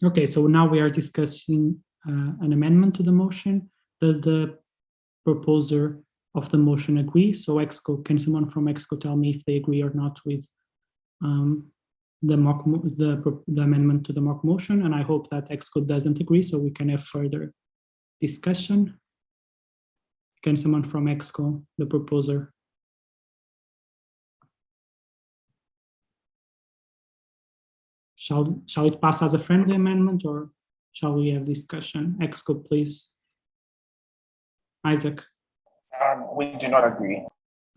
Okay, so now we are discussing an amendment to the motion. Does the proposer of the motion agree? So EXCO, can someone from EXCO tell me if they agree or not with the amendment to the mock motion? And I hope that EXCO doesn't agree, so we can have further discussion. Can someone from EXCO, the proposer? Shall it pass as a friendly amendment, or shall we have discussion? EXCO, please. Isaac. We do not agree.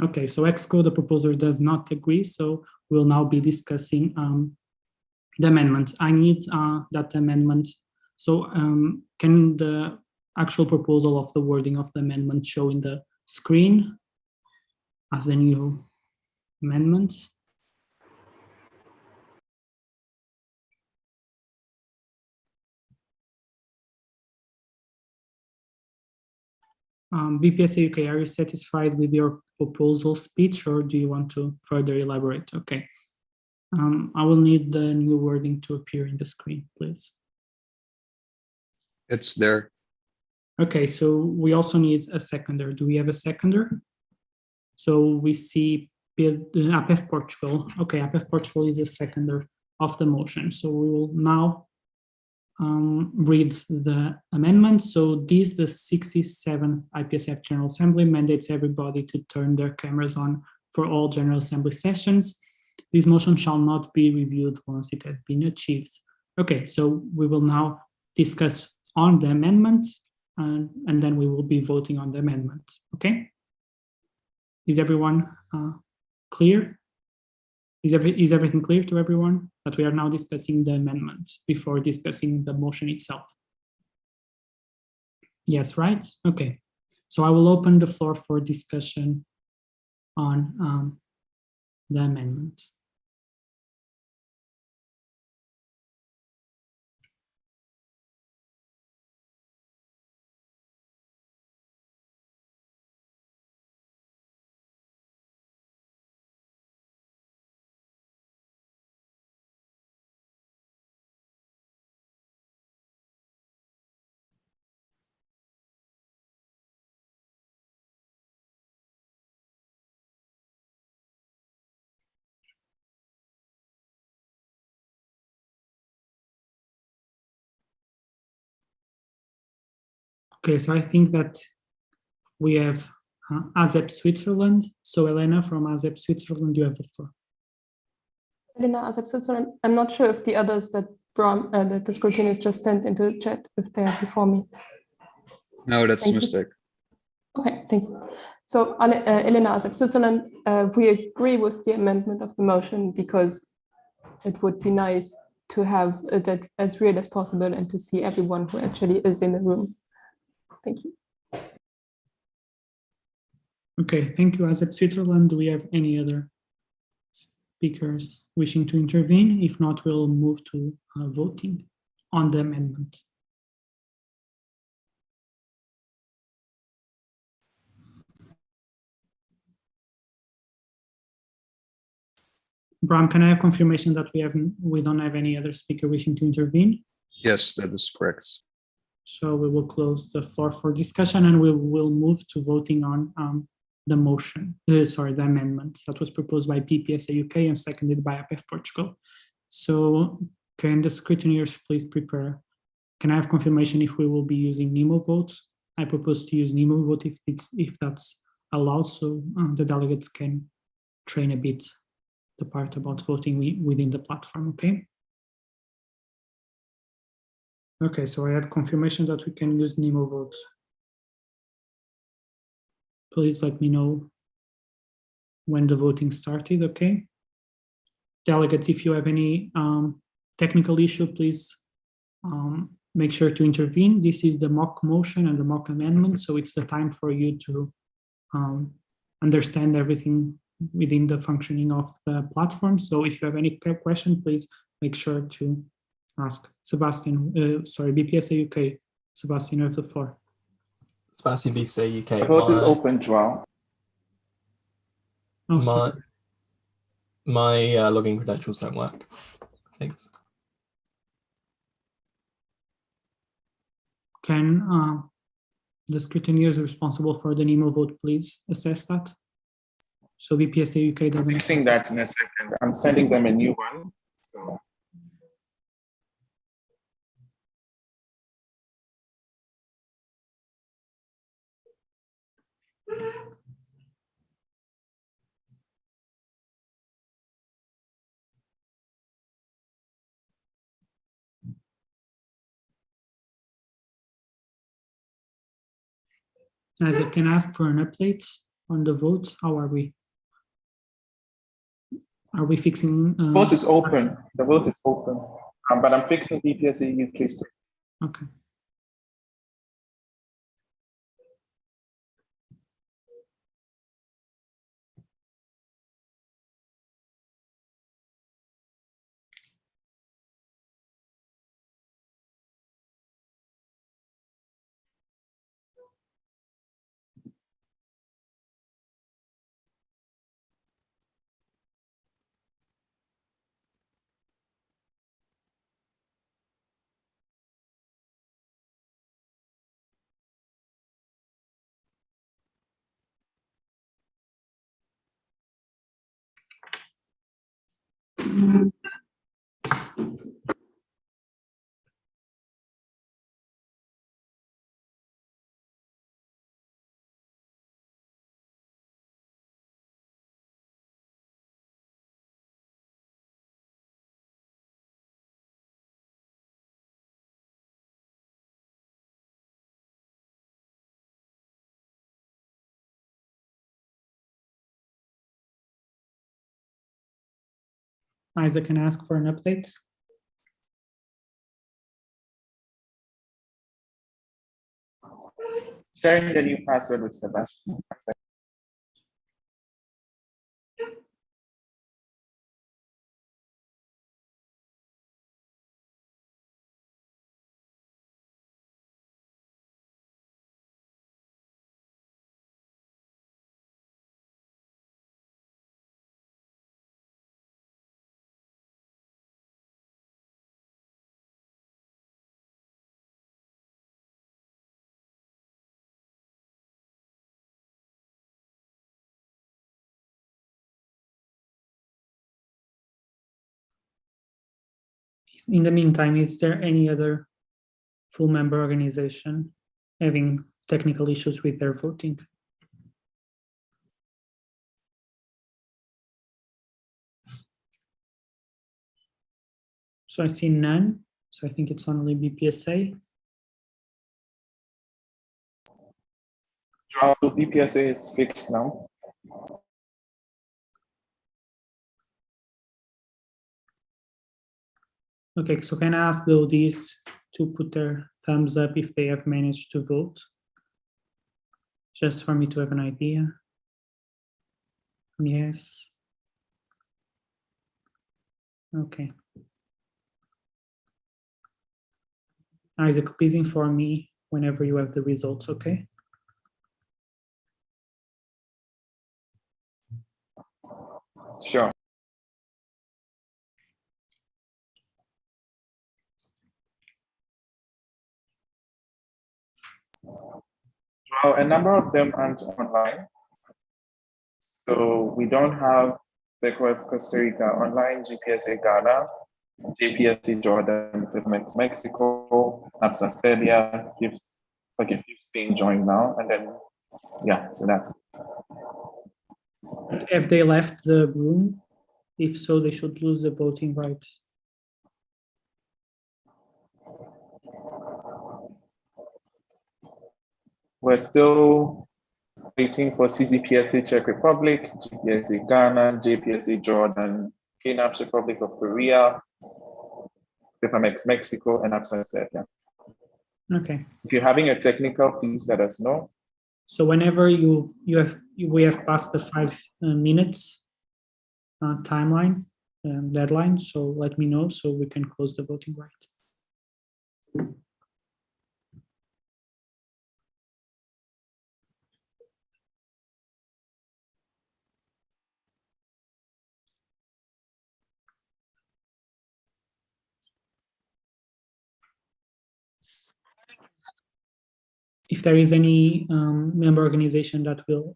Okay, so EXCO, the proposer, does not agree, so we'll now be discussing the amendment. I need that amendment. So can the actual proposal of the wording of the amendment show in the screen as a new amendment? BPSA UK, are you satisfied with your proposal speech, or do you want to further elaborate? Okay. I will need the new wording to appear in the screen, please. It's there. Okay, so we also need a seconder. Do we have a seconder? So we see IPF Portugal. Okay, IPF Portugal is a seconder of the motion. So we will now read the amendment. So this, the 67th IPSF General Assembly, mandates everybody to turn their cameras on for all General Assembly sessions. This motion shall not be reviewed once it has been achieved. Okay, so we will now discuss on the amendment, and then we will be voting on the amendment. Okay? Is everyone clear? Is everything clear to everyone that we are now discussing the amendment before discussing the motion itself? Yes, right? Okay. So I will open the floor for discussion on the amendment. Okay, so I think that we have ASEP Switzerland. So Elena from ASEP Switzerland, you have the floor. Elena, ASEP Switzerland. I'm not sure if the others that that the scrutineers just sent into the chat, if they are before me. No, that's a mistake. Okay, thank you. So Elena, ASEP Switzerland, we agree with the amendment of the motion because it would be nice to have that as real as possible and to see everyone who actually is in the room. Thank you. Okay, thank you, ASEP Switzerland. Do we have any other speakers wishing to intervene? If not, we'll move to voting on the amendment. Bram, can I have confirmation that we don't have any other speaker wishing to intervene? Yes, that is correct. So we will close the floor for discussion, and we will move to voting on the motion, the amendment that was proposed by BPSA UK and seconded by IPF Portugal. So can the scrutineers please prepare? Can I have confirmation if we will be using Nemo vote? I propose to use Nemo vote if that's allowed, so the delegates can train a bit the part about voting within the platform, okay? Okay, so I had confirmation that we can use Nemo vote. Please let me know when the voting started, okay? Delegates, if you have any technical issue, please make sure to intervene. This is the mock motion and the mock amendment, so it's the time for you to understand everything within the functioning of the platform. So if you have any question, please make sure to ask. Sebastian, BPSA UK. Sebastian, you have the floor. Sebastian, BPSA UK. The vote is open, Joao. Oh, my login credentials don't work. Thanks. Can the scrutineers responsible for the NEMO vote please assess that? So BPSA UK I'm doesn't. fixing that in a second. I'm sending them a new one. So As I can ask for an update on the vote, how are we? Are we fixing? vote is open. The vote is open. But I'm fixing BPSA UK. Okay. Isaac can ask for an update. Sharing the new password with Sebastian. In the meantime, is there any other full member organization having technical issues with their voting? So I see none. So I think it's only BPSA. So BPSA is fixed now. Okay, so can I ask though these to put their thumbs up if they have managed to vote? Just for me to have an idea. Yes. Okay. Isaac, please inform me whenever you have the results, okay? Sure. Well, a number of them aren't online. So we don't have the Costa Rica online, GPSA Ghana, JPSC Jordan, Mexico, APSA Serbia, okay, Spain joined now, and then, yeah, so that's. Have they left the room? If so, they should lose the voting rights. We're still waiting for CCPSA Czech Republic, GPSA Ghana, JPSA Jordan, KNAPS Republic of Korea, FMX Mexico, and APSA Serbia. Okay. If you're having a technical, please let us know. So whenever we have passed the 5 minutes timeline deadline, so let me know so we can close the voting right. if there is any member organization that will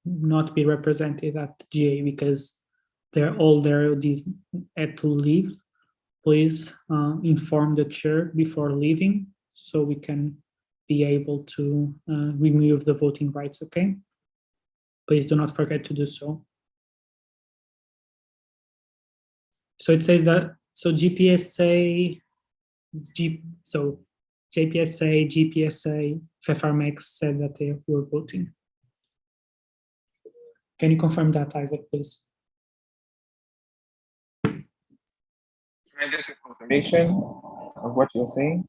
not be represented at GA because all their ODs had to leave, please inform the chair before leaving so we can be able to remove the voting rights, okay? Please do not forget to do so. So it says that, so GPSA, JPSA, GPSA, FFRMX said that they were voting. Can you confirm that, Isaac, please? Can I get a confirmation of what you're saying?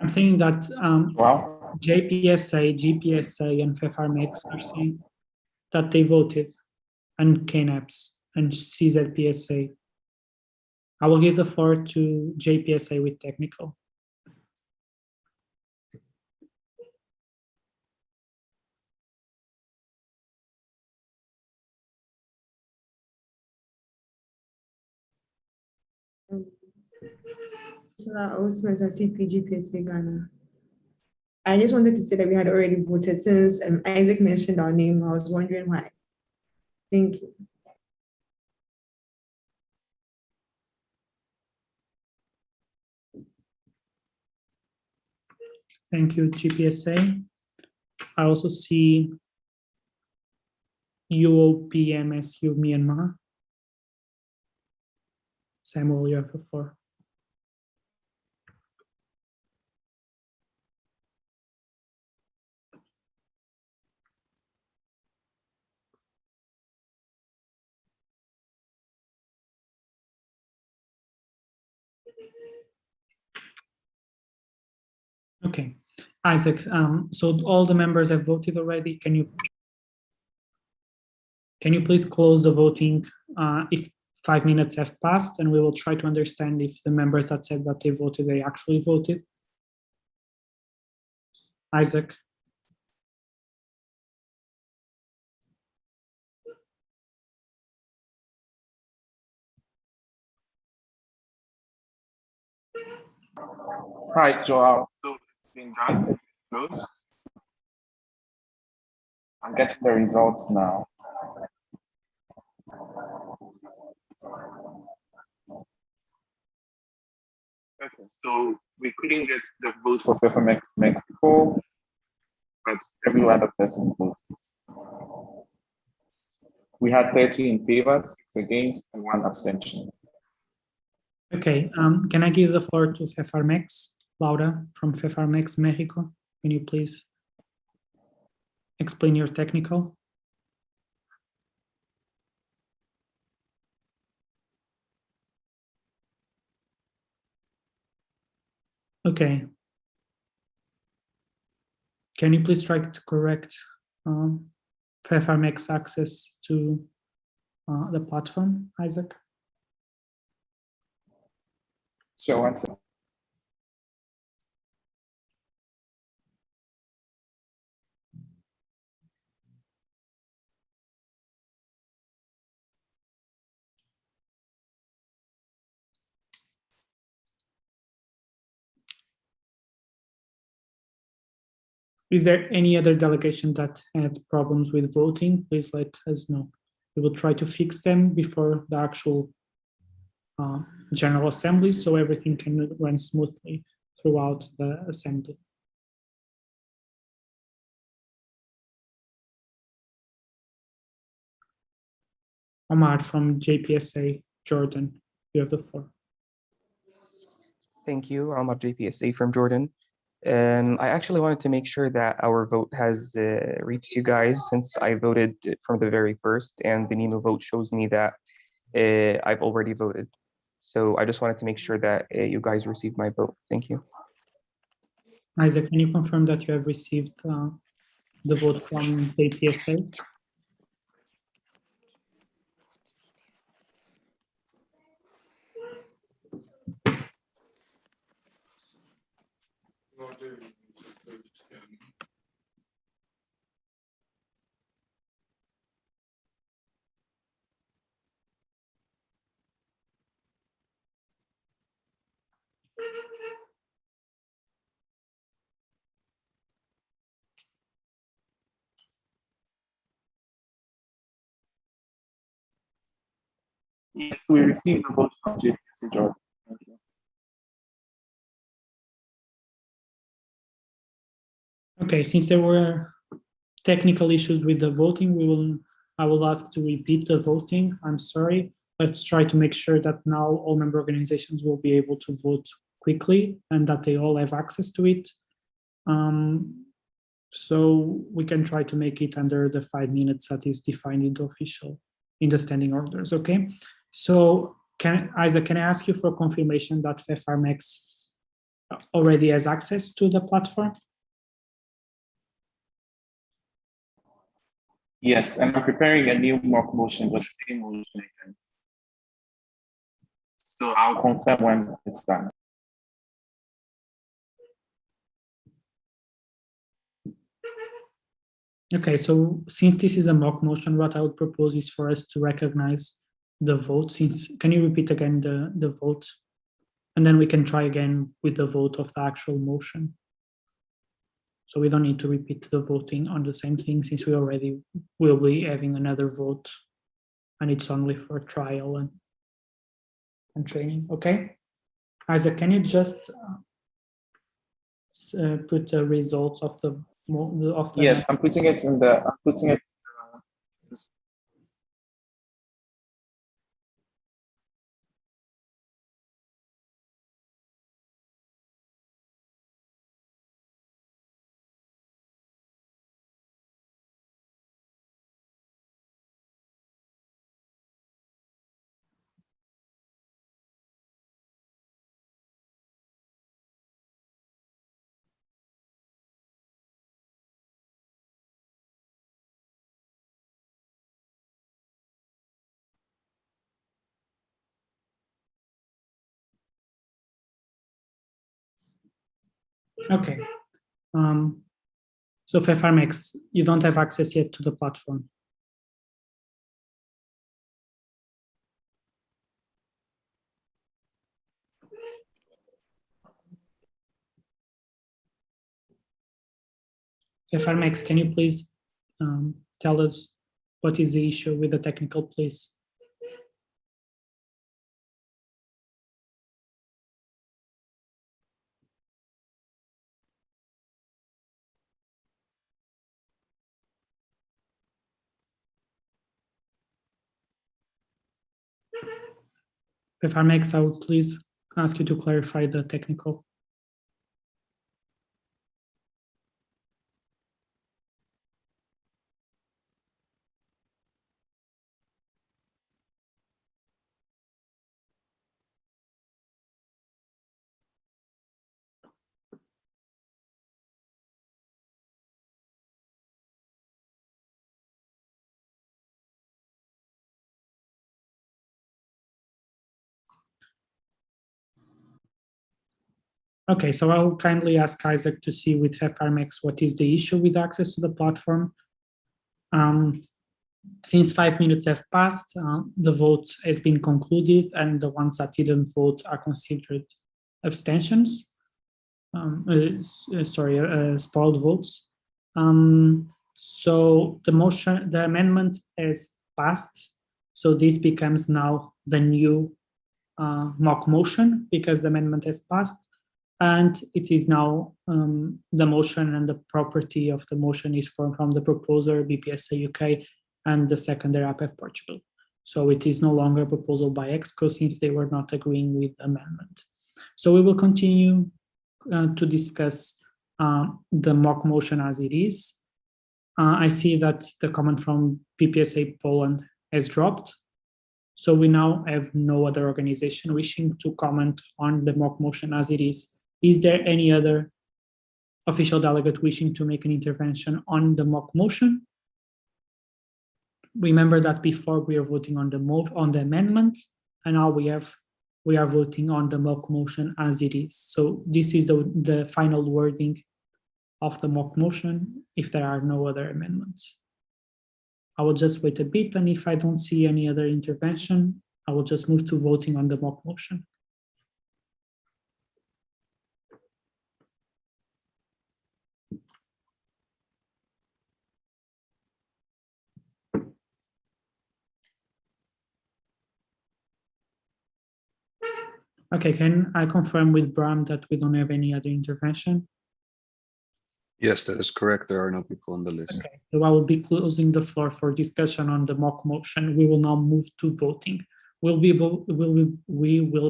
I'm thinking that Wow. JPSA, GPSA, and FFRMX are saying that they voted, and KNAPS and CZPSA. I will give the floor to JPSA with technical. So I also meant as CPGPSA Ghana. I just wanted to say that we had already voted since Isaac mentioned our name. I was wondering why. Thank you. Thank you, GPSA. I also see UOPMSU Myanmar. Samuel, you have the floor. Okay, Isaac, so all the members have voted already. Can you please close the voting if 5 minutes have passed, and we will try to understand if the members that said that they voted, they actually voted. Isaac. Hi, Joel. So it's been done. It's closed. I'm getting the results now. Okay, so we couldn't get the vote for FFMX Mexico, but everyone of us voted. We had 30 in favor, 6 against, and 1 abstention. Okay, can I give the floor to FFRMX, Laura from FFRMX Mexico? Can you please explain your technical? Okay. Can you please try to correct FFRMX access to the platform, Isaac? Sure, one second. Is there any other delegation that had problems with voting? Please let us know. We will try to fix them before the actual General Assembly so everything can run smoothly throughout the Assembly. Omar from JPSA, Jordan, you have the floor. Thank you. I'm at JPSA from Jordan. I actually wanted to make sure that our vote has reached you guys since I voted from the very first, and the NEMO vote shows me that I've already voted. So I just wanted to make sure that you guys received my vote. Thank you. Isaac, can you confirm that you have received the vote from JPSA? Yes, we received a vote from JPSC Jordan. Thank you. Okay, since there were technical issues with the voting, I will ask to repeat the voting. I'm sorry. Let's try to make sure that now all member organizations will be able to vote quickly and that they all have access to it. So we can try to make it under the 5 minutes that is defined in the standing orders, okay? So Isaac, can I ask you for confirmation that FFRMX already has access to the platform? Yes, and I'm preparing a new mock motion with the same motion again. So I'll confirm when it's done. Okay, so since this is a mock motion, what I would propose is for us to recognize the vote. Can you repeat again the vote? And then we can try again with the vote of the actual motion. So we don't need to repeat the voting on the same thing since we already will be having another vote and it's only for trial and training, okay? Isaac, can you just put the results of the Yes, I'm putting it. Okay. So FFRMX, you don't have access yet to the platform. FFRMX, can you please tell us what is the issue with the technical, please? FFRMX, I would please ask you to clarify the technical. Okay, so I'll kindly ask Isaac to see with FFRMX what is the issue with access to the platform. Since 5 minutes have passed, the vote has been concluded and the ones that didn't vote are considered abstentions. Spoiled votes. So the amendment has passed. So this becomes now the new mock motion because the amendment has passed. And it is now the motion and the property of the motion is from the proposer, BPSA UK, and the seconder, IPF Portugal. So it is no longer a proposal by EXCO since they were not agreeing with the amendment. So we will continue to discuss the mock motion as it is. I see that the comment from PPSA Poland has dropped. So we now have no other organization wishing to comment on the mock motion as it is. Is there any other official delegate wishing to make an intervention on the mock motion? Remember that before we are voting on the amendment, and now we are voting on the mock motion as it is. So this is the final wording of the mock motion if there are no other amendments. I will just wait a bit, and if I don't see any other intervention, I will just move to voting on the mock motion. Okay, can I confirm with Bram that we don't have any other intervention? Yes, that is correct. There are no people on the list. Okay, so I will be closing the floor for discussion on the mock motion. We will now move to voting. We will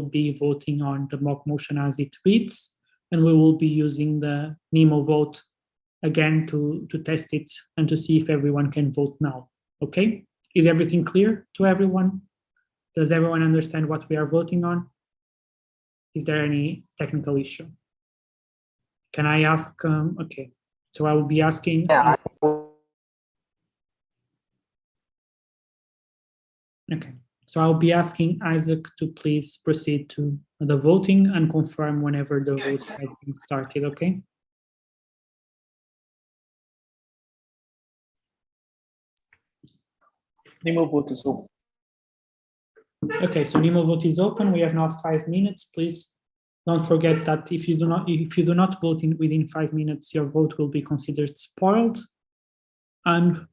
be voting on the mock motion as it reads, and we will be using the NEMO vote again to test it and to see if everyone can vote now. Okay, is everything clear to everyone? Does everyone understand what we are voting on? Is there any technical issue? Can I ask, okay, so I will be asking. Yeah. Okay, so I'll be asking Isaac to please proceed to the voting and confirm whenever the vote has been started, okay? Nemo vote is open. Okay, so NEMO vote is open. We have now 5 minutes. Please don't forget that if you do not vote within 5 minutes, your vote will be considered spoiled. And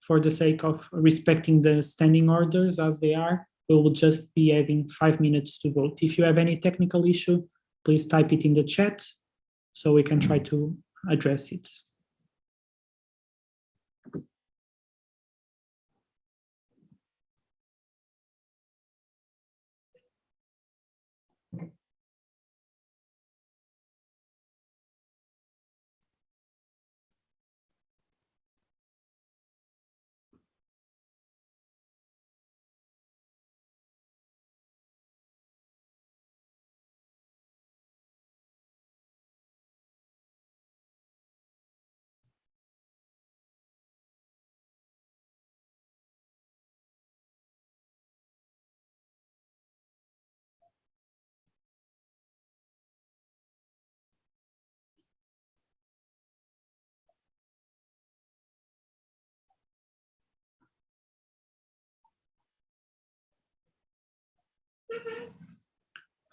for the sake of respecting the standing orders as they are, we will just be having 5 minutes to vote. If you have any technical issue, please type it in the chat so we can try to address it.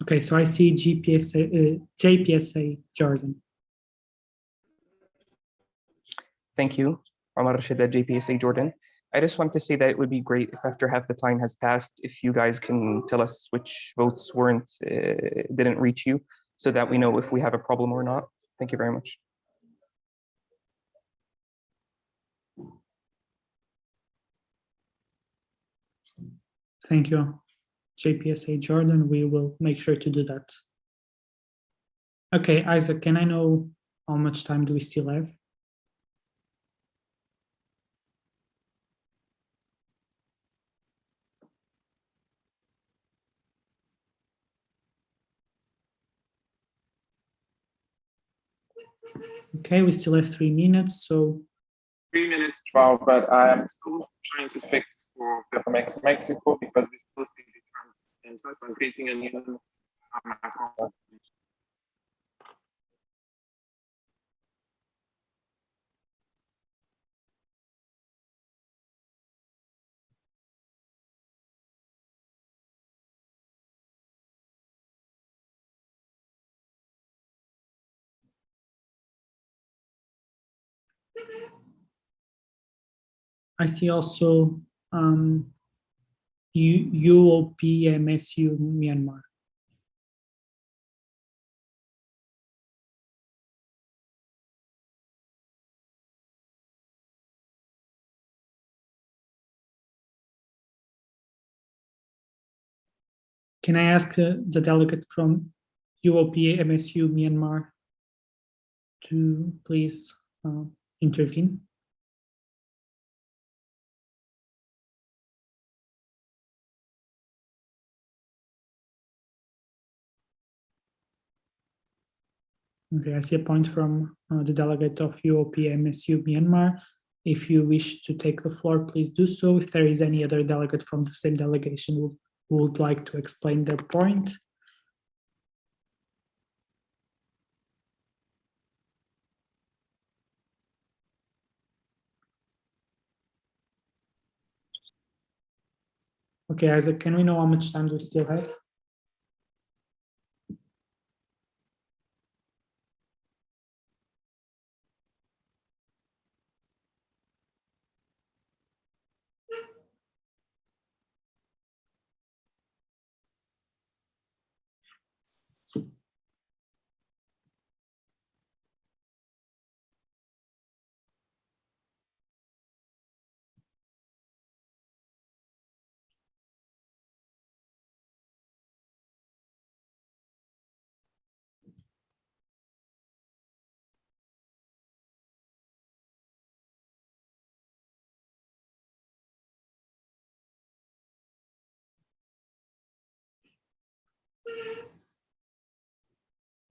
Okay, so I see JPSA Jordan. Thank you, Omar Rashid at JPSA Jordan. I just want to say that it would be great if after half the time has passed, if you guys can tell us which votes didn't reach you so that we know if we have a problem or not. Thank you very much. Thank you, JPSA Jordan. We will make sure to do that. Okay, Isaac, can I know how much time do we still have? Okay, we still have 3 minutes, so 3 minutes, 12, but I am still trying to fix for FMX Mexico because we still see the terms and so I'm creating a new account. I see also UOPMSU Myanmar. Can I ask the delegate from UOPMSU Myanmar to please intervene? Okay, I see a point from the delegate of UOPMSU Myanmar. If you wish to take the floor, please do so. If there is any other delegate from the same delegation who would like to explain their point. Okay, Isaac, can we know how much time do we still have?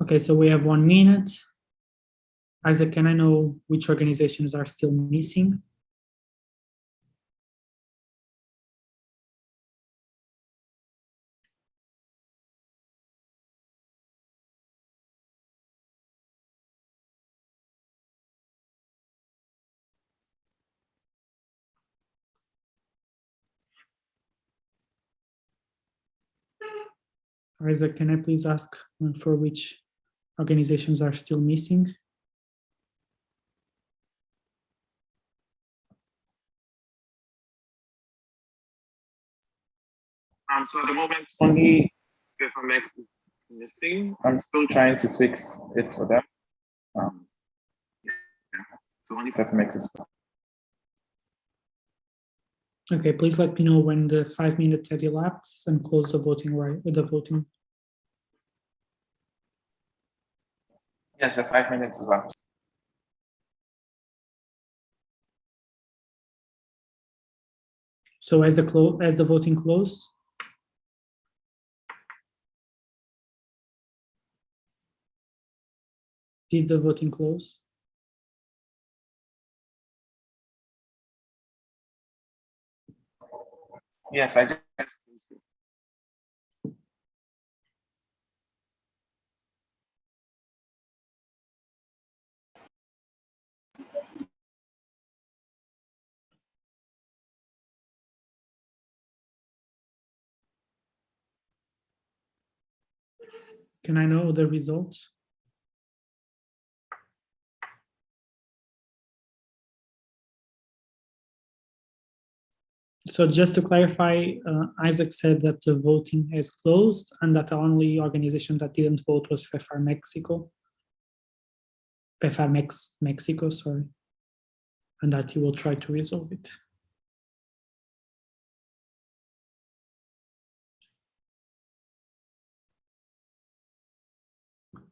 Okay, so we have 1 minute. Isaac, can I know which organizations are still missing? Isaac, can I please ask for which organizations are still missing? So at the moment, only FMX is missing. I'm still trying to fix it for them. Yeah. So only FMX is missing. Okay, please let me know when the 5 minutes have elapsed and close the voting right with the voting. Yes, the 5 minutes is left. So as the voting closed, did the voting close? Yes, I just. Can I know the results? So just to clarify, Isaac said that the voting has closed and that the only organization that didn't vote was PEFAR Mexico. PEFAR Mexico, sorry. And that he will try to resolve it.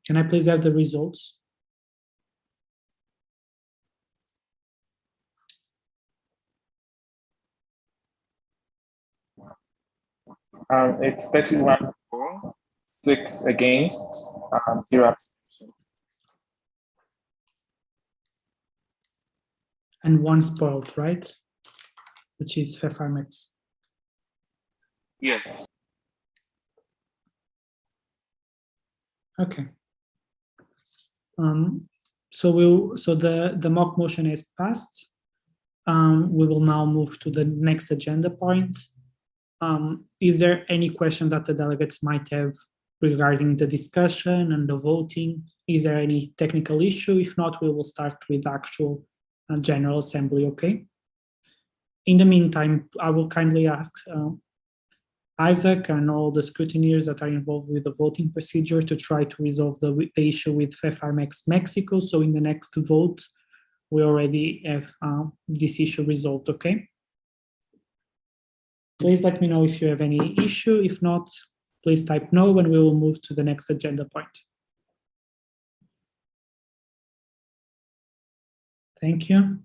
Can I please have the results? It's 31 for, 6 against, 0 abstentions. And 1 spoiled, right? Which is PEFAR-MEX. Yes. Okay. So the mock motion is passed. We will now move to the next agenda point. Is there any question that the delegates might have regarding the discussion and the voting? Is there any technical issue? If not, we will start with the actual General Assembly, okay? In the meantime, I will kindly ask Isaac and all the scrutineers that are involved with the voting procedure to try to resolve the issue with PEFAR-MEX Mexico. So in the next vote, we already have this issue resolved, okay? Please let me know if you have any issue. If not, please type no and we will move to the next agenda point. Thank you.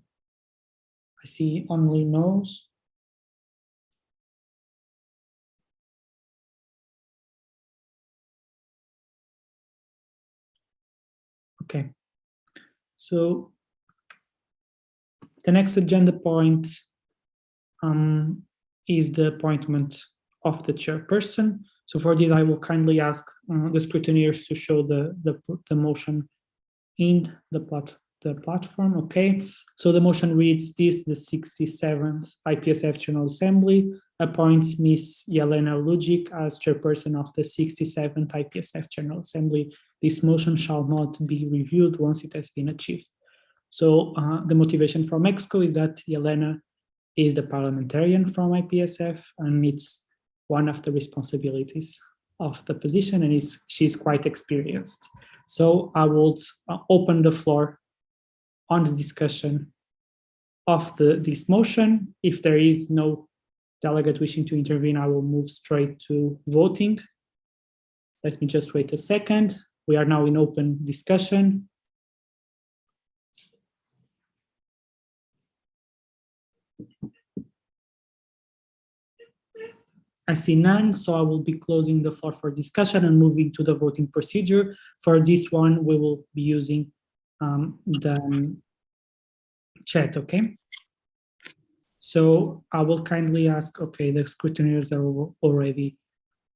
I see only no's. Okay. So the next agenda point is the appointment of the chairperson. So for this, I will kindly ask the scrutineers to show the motion in the platform. Okay, so the motion reads this: the 67th IPSF General Assembly appoints Ms. Yelena Lujic as chairperson of the 67th IPSF General Assembly. This motion shall not be reviewed once it has been achieved. So the motivation for Mexico is that Yelena is the parliamentarian from IPSF, and it's one of the responsibilities of the position, and she's quite experienced. So I will open the floor on the discussion of this motion. If there is no delegate wishing to intervene, I will move straight to voting. Let me just wait a second. We are now in open discussion. I see none, so I will be closing the floor for discussion and moving to the voting procedure. For this one, we will be using the chat, okay? So I will kindly ask, okay, the scrutineers are already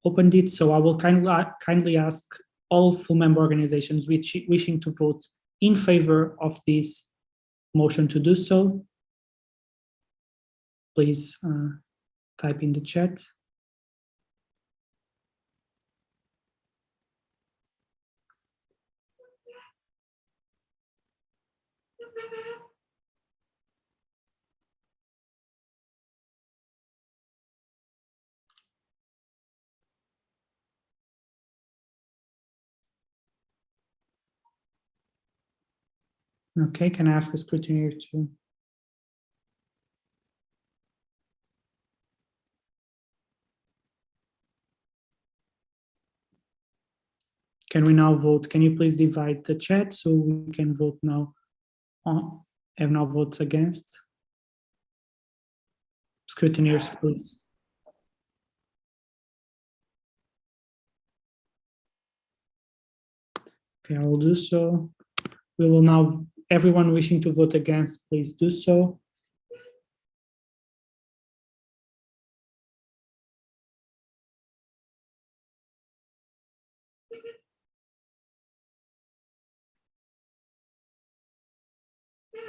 opened it, so I will kindly ask all full member organizations wishing to vote in favor of this motion to do so. Please type in the chat. Okay, can I ask the scrutineer to? Can we now vote? Can you please divide the chat so we can vote now on, have now votes against? Scrutineers, please. Okay, I will do so. We will now, everyone wishing to vote against, please do so.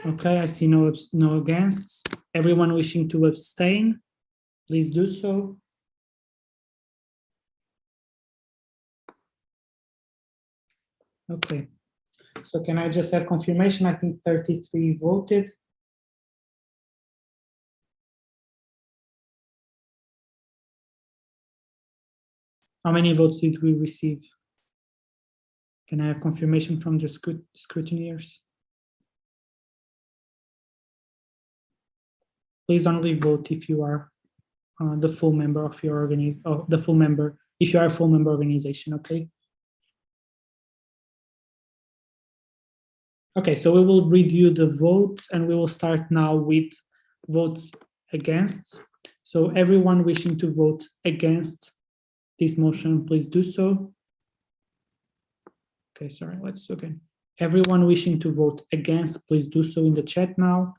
Okay, I see no against. Everyone wishing to abstain, please do so. Okay, so can I just have confirmation? I think 33 voted. How many votes did we receive? Can I have confirmation from the scrutineers? Please only vote if you are the full member of your if you are a full member organization, okay? Okay, so we will review the vote and we will start now with votes against. So everyone wishing to vote against this motion, please do so. Okay, sorry, let's again. Everyone wishing to vote against, please do so in the chat now.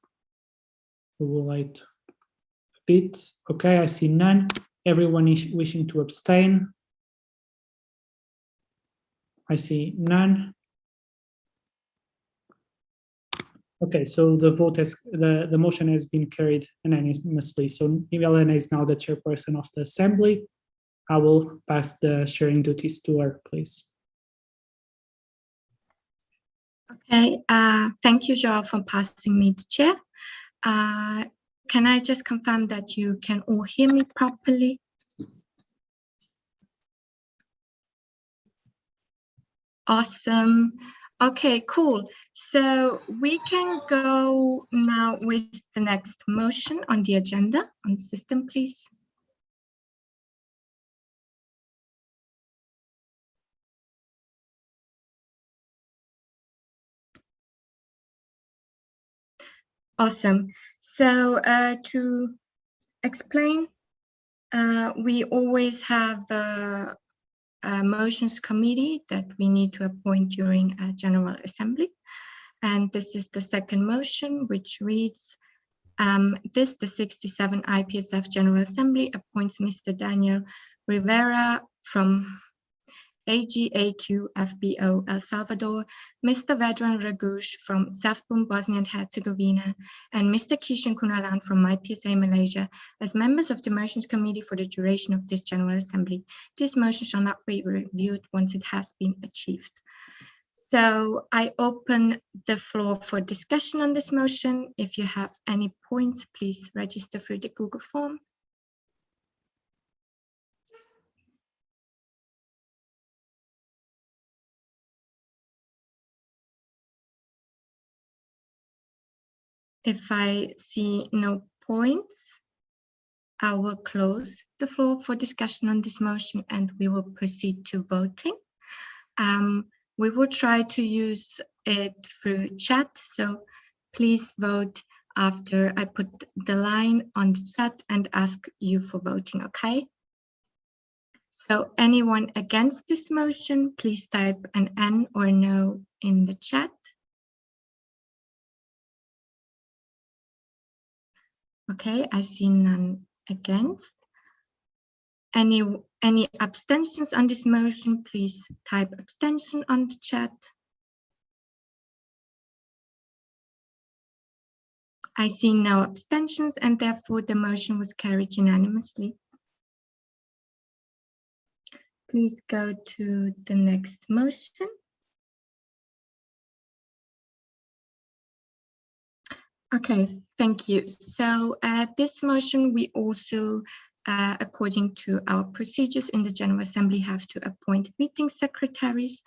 We will wait a bit. Okay, I see none. Everyone is wishing to abstain. I see none. Okay, so the vote has the motion has been carried unanimously. So Elena is now the chairperson of the assembly. I will pass the sharing duties to her, please. Okay, thank you, Joao, for passing me the chair. Can I just confirm that you can all hear me properly? Awesome. Okay, cool. So we can go now with the next motion on the agenda on the system, please. Awesome. So to explain, we always have a motions committee that we need to appoint during a General Assembly. And this is the second motion, which reads, the 67 IPSF General Assembly appoints Mr. Daniel Rivera from AGAQ FBO El Salvador, Mr. Vedran Ragush from SAFBUM Bosnia and Herzegovina, and Mr. Kishan Kunalan from IPSA Malaysia as members of the Motions Committee for the duration of this General Assembly. This motion shall not be reviewed once it has been achieved. So I open the floor for discussion on this motion. If you have any points, please register through the Google form. If I see no points, I will close the floor for discussion on this motion and we will proceed to voting. We will try to use it through chat, so please vote after I put the line on the chat and ask you for voting, okay? So anyone against this motion, please type an N or no in the chat. Okay, I see none against. Any abstentions on this motion, please type abstention on the chat. I see no abstentions, and therefore the motion was carried unanimously. Please go to the next motion. Okay, thank you. So this motion, we also, according to our procedures in the General Assembly, have to appoint meeting secretaries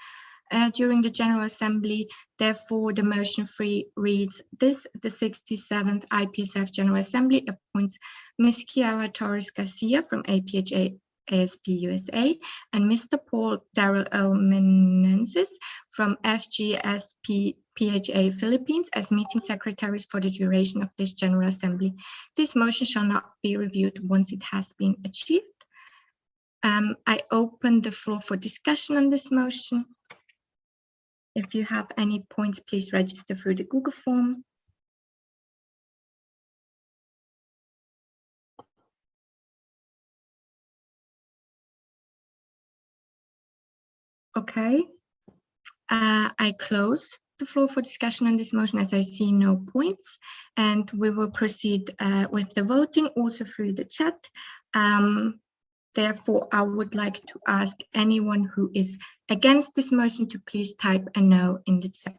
during the General Assembly. Therefore, the motion 3 reads, the 67th IPSF General Assembly appoints Ms. Chiara Torres Garcia from APHA ASP USA and Mr. Paul Darrell O. Menenses from FGSP PHA Philippines as meeting secretaries for the duration of this General Assembly. This motion shall not be reviewed once it has been achieved. I open the floor for discussion on this motion. If you have any points, please register through the Google form. Okay, I close the floor for discussion on this motion as I see no points, and we will proceed with the voting also through the chat. Therefore, I would like to ask anyone who is against this motion to please type a no in the chat.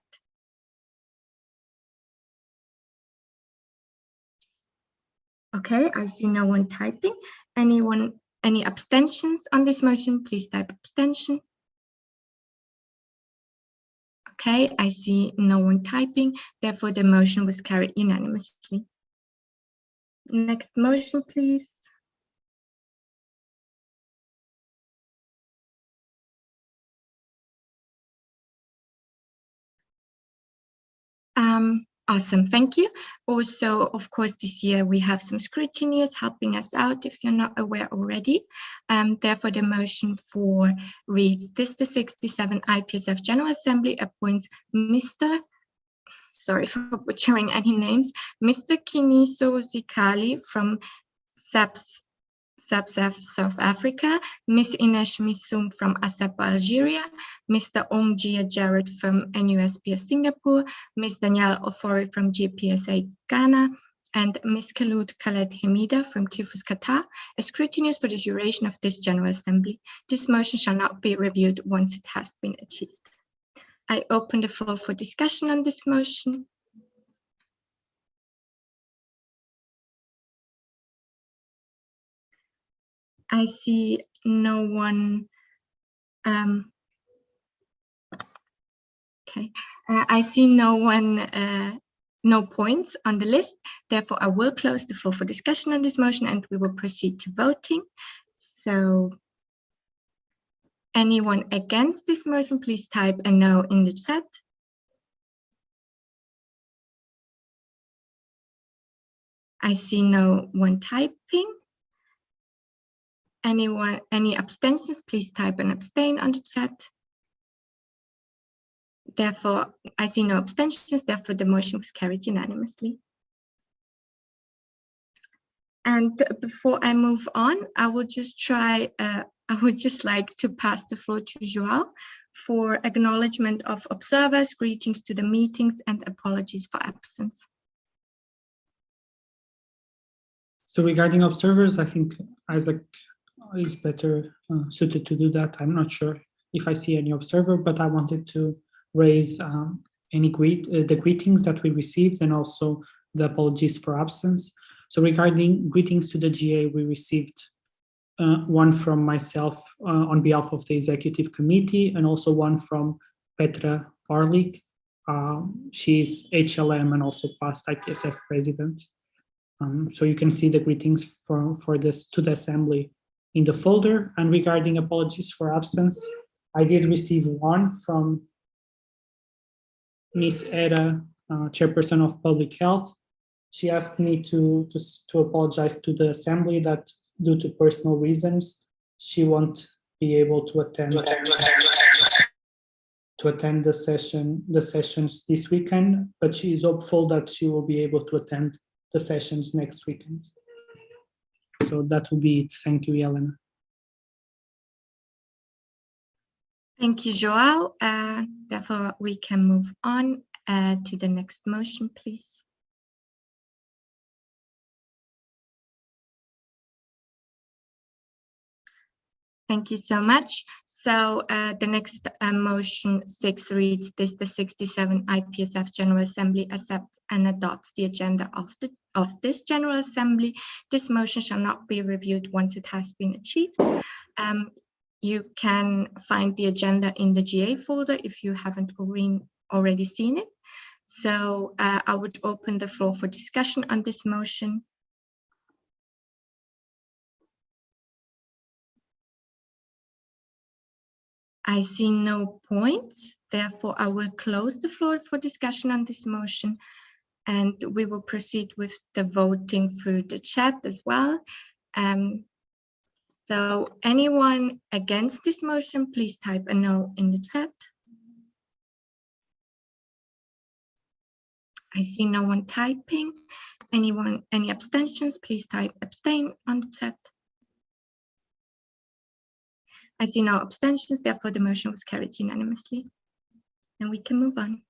Okay, I see no one typing. Any abstentions on this motion, please type abstention. Okay, I see no one typing. Therefore, the motion was carried unanimously. Next motion, please. Awesome, thank you. Also, of course, this year we have some scrutineers helping us out if you're not aware already. Therefore, the motion 4 reads, the 67 IPSF General Assembly appoints Mr. Sorry for butchering any names, Mr. Kiniso Zikali from SAPSF South Africa, Ms. Ines Misum from ASAP Algeria, Mr. Ongjia Jared from NUSPS Singapore, Ms. Danielle Ofori from GPSA Ghana, and Ms. Khalud Khaled Hamida from Kufus Qatar as scrutineers for the duration of this General Assembly. This motion shall not be reviewed once it has been achieved. I open the floor for discussion on this motion. I see no one. Okay, I see no one, no points on the list. Therefore, I will close the floor for discussion on this motion and we will proceed to voting. So anyone against this motion, please type a no in the chat. I see no one typing. Any abstentions, please type an abstain on the chat. Therefore, I see no abstentions, therefore the motion was carried unanimously. And before I move on, I will just try, I would just like to pass the floor to Joao for acknowledgement of observers, greetings to the meetings and apologies for absence. So regarding observers, I think Isaac is better suited to do that. I'm not sure if I see any observer, but I wanted to raise the greetings that we received and also the apologies for absence. So regarding greetings to the GA, we received one from myself on behalf of the executive committee and also one from Petra Parlik. She's HLM and also past IPSF president. So you can see the greetings for this to the assembly in the folder. And regarding apologies for absence, I did receive one from Ms. Era, chairperson of public health. She asked me to apologize to the assembly that due to personal reasons, she won't be able to attend the sessions this weekend, but she is hopeful that she will be able to attend the sessions next weekend. So that will be it. Thank you, Elena. Thank you, Joao. Therefore, we can move on to the next motion, please. Thank you so much. So the next motion 6 reads, this the 67 IPSF General Assembly accepts and adopts the agenda of this General Assembly. This motion shall not be reviewed once it has been achieved. You can find the agenda in the GA folder if you haven't already seen it. So I would open the floor for discussion on this motion. I see no points, therefore I will close the floor for discussion on this motion, and we will proceed with the voting through the chat as well. So anyone against this motion, please type a no in the chat. I see no one typing. Any abstentions, please type abstain on the chat. I see no abstentions, therefore the motion was carried unanimously. And we can move on.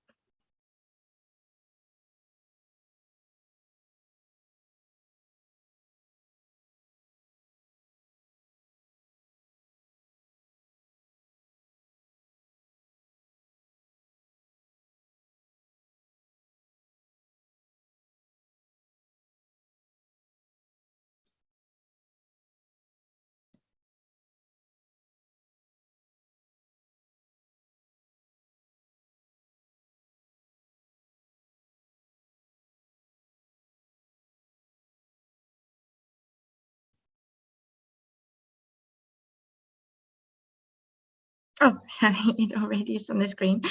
Oh, it already is on the screen.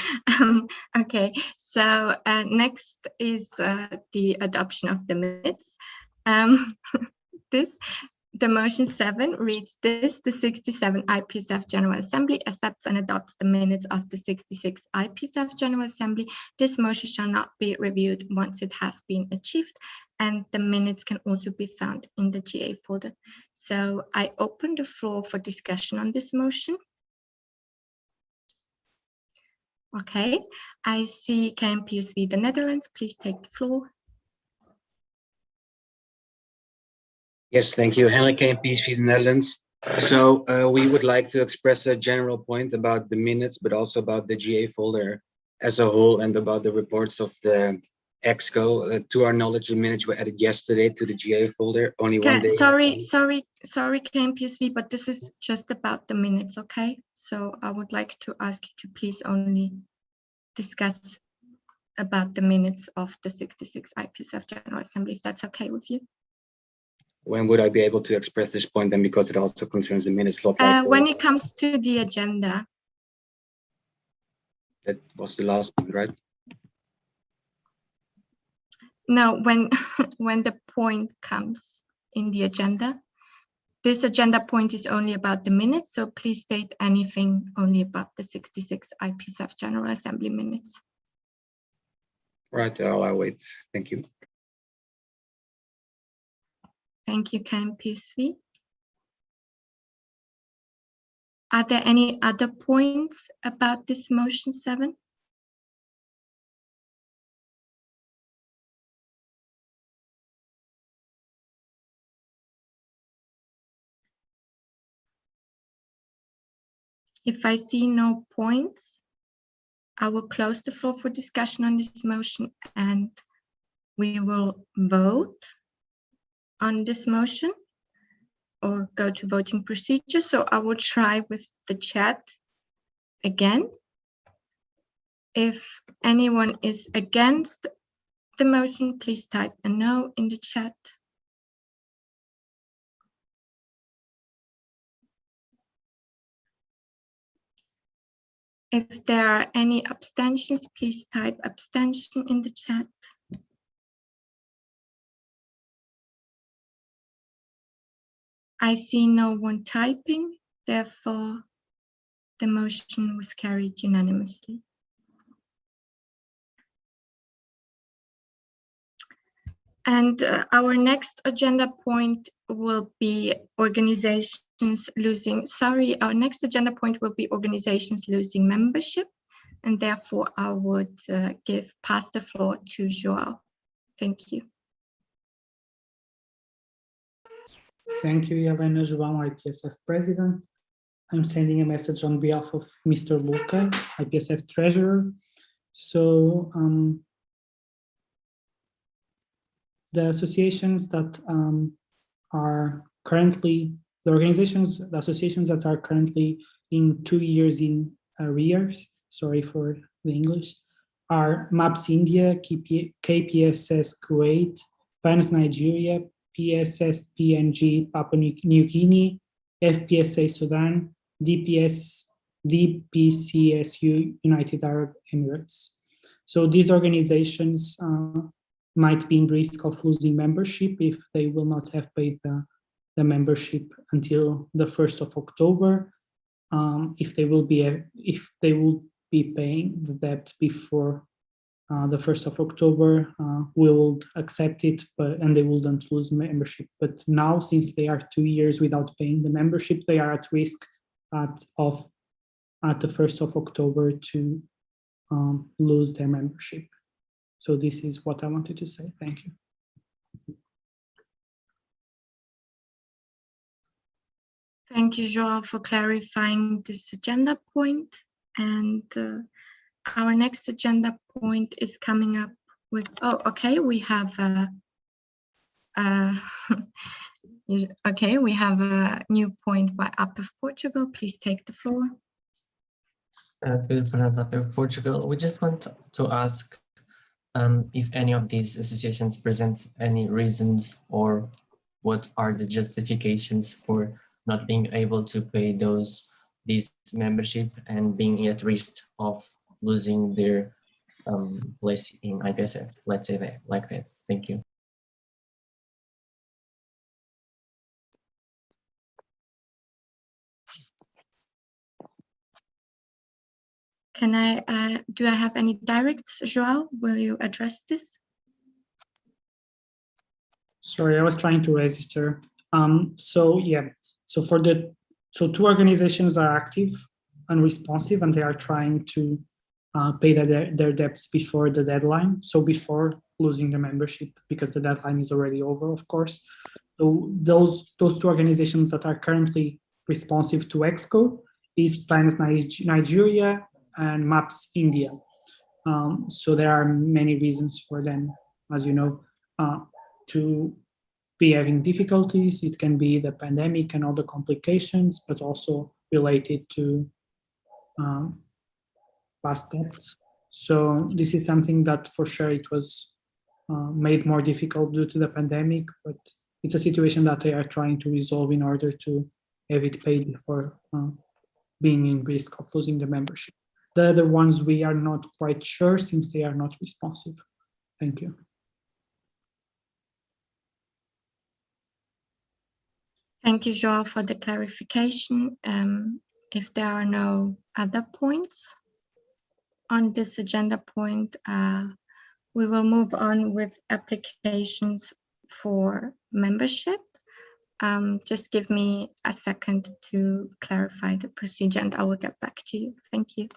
Okay, so next is the adoption of the minutes. The motion 7 reads this, the 67 IPSF General Assembly accepts and adopts the minutes of the 66 IPSF General Assembly. This motion shall not be reviewed once it has been achieved, and the minutes can also be found in the GA folder. So I open the floor for discussion on this motion. Okay, I see KMPSV the Netherlands. Please take the floor. Yes, thank you. Henrik KMPSV the Netherlands. So we would like to express a general point about the minutes, but also about the GA folder as a whole and about the reports of the EXCO. To our knowledge, the minutes were added yesterday to the GA folder. Only one day. Sorry, KMPSV, but this is just about the minutes, okay? So I would like to ask you to please only discuss about the minutes of the 66 IPSF General Assembly, if that's okay with you. When would I be able to express this point then, because it also concerns the minutes? When it comes to the agenda. That was the last one, right? No, when the point comes in the agenda. This agenda point is only about the minutes, so please state anything only about the 66 IPSF General Assembly minutes. Right, I'll wait. Thank you. Thank you, KMPSV. Are there any other points about this motion 7? If I see no points, I will close the floor for discussion on this motion and we will vote on this motion or go to voting procedure. So I will try with the chat again. If anyone is against the motion, please type a no in the chat. If there are any abstentions, please type abstention in the chat. I see no one typing, Therefore, the motion was carried unanimously. And our next agenda point will be organizations losing, our next agenda point will be organizations losing membership. And therefore I would pass the floor to Joao. Thank you. Thank you, Helena. João, IPSF President. I'm sending a message on behalf of Mr. Luca, IPSF Treasurer. So the associations that are currently, the associations that are currently in 2 years in arrears, sorry for the English, are MAPS India, KPSS Kuwait, PANS Nigeria, PSS PNG Papua New Guinea, FPSA Sudan, DPCSU United Arab Emirates. So these organizations might be in risk of losing membership if they will not have paid the membership until the 1st of October. If they will be paying the debt before the 1st of October, we will accept it, and they wouldn't lose membership. But now, since they are 2 years without paying the membership, they are at risk at the 1st of October to lose their membership. So this is what I wanted to say. Thank you. Thank you, Joao, for clarifying this agenda point. And our next agenda point is coming up with, okay, we have we have a new point by IPSF Portugal. Please take the floor. Pedro Fernandes, IPSF Portugal. We just want to ask if any of these associations present any reasons or what are the justifications for not being able to pay these membership and being at risk of losing their place in IPSF, let's say that like that. Thank you. Do I have any directs, Joao? Will you address this? Sorry, I was trying to register. So two organizations are active and responsive, and they are trying to pay their debts before the deadline. So before losing the membership, because the deadline is already over, of course. So those two organizations that are currently responsive to EXCO is PANS Nigeria and MAPS India. So there are many reasons for them, as you know, to be having difficulties. It can be the pandemic and all the complications, but also related to past debts. So this is something that for sure it was made more difficult due to the pandemic, but it's a situation that they are trying to resolve in order to have it paid before being in risk of losing the membership. The other ones we are not quite sure since they are not responsive. Thank you. Thank you, Joao, for the clarification. If there are no other points on this agenda point, we will move on with applications for membership. Just give me a second to clarify the procedure and I will get back to you. Thank you.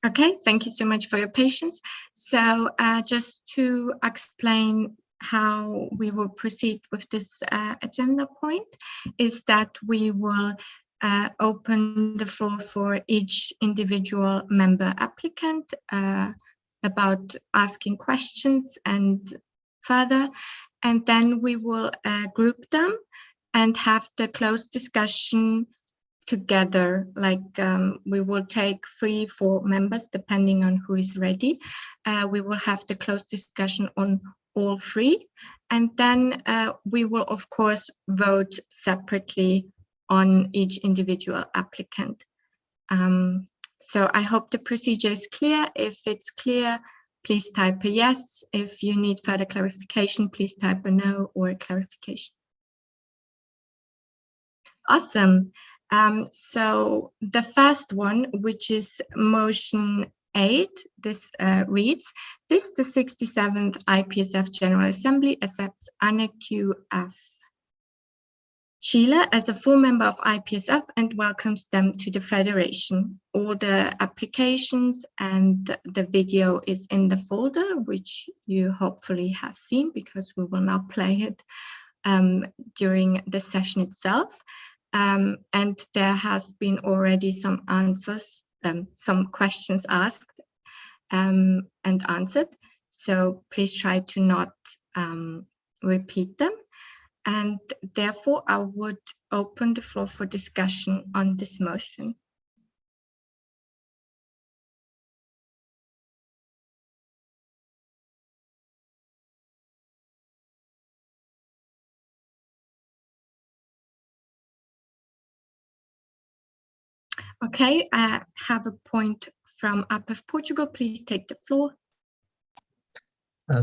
Okay, thank you so much for your patience. So just to explain how we will proceed with this agenda point is that we will open the floor for each individual member applicant about asking questions and further, and then we will group them and have the closed discussion together. Like we will take 3-4 members depending on who is ready. We will have the closed discussion on all 3, and then we will of course vote separately on each individual applicant. So I hope the procedure is clear. If it's clear, please type a yes. If you need further clarification, please type a no or a clarification. Awesome. So the first one, which is motion 8, this reads, this the 67th IPSF General Assembly accepts Anne QF Chile as a full member of IPSF and welcomes them to the Federation. All the applications and the video is in the folder, which you hopefully have seen because we will now play it during the session itself. And there has been already some answers, some questions asked and answered. So please try to not repeat them. And therefore, I would open the floor for discussion on this motion. Okay, I have a point from IPF Portugal. Please take the floor.